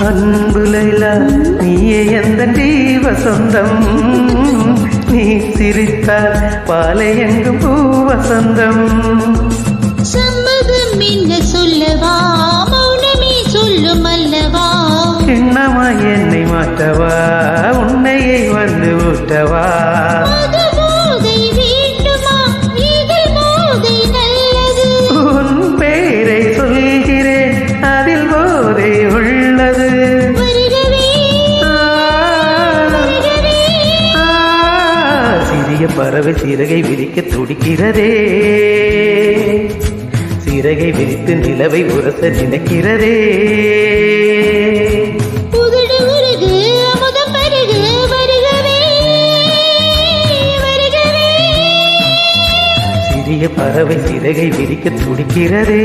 அன்பு லைலா நீயே எந்த ஜீவ சொந்தம், நீ சிரித்தால் பாலை எங்கும் பூவசந்தம். சம்மதம் என்ன சொல்லவா, மௌனமே சொல்லும் அல்லவா. சின்னமா என்னை மாற்றவா, உன்னையை வந்து ஊட்டவா. உன் பேரை சொல்கிறேன், அதில் போதை உள்ளது. சிறிய பறவை சிறகை விரிக்க துடிக்கிறதே, சிறகை விரித்து நிலவை உரச நினைக்கிறதே. சிறிய பறவை சிறகை விரிக்க துடிக்கிறதே.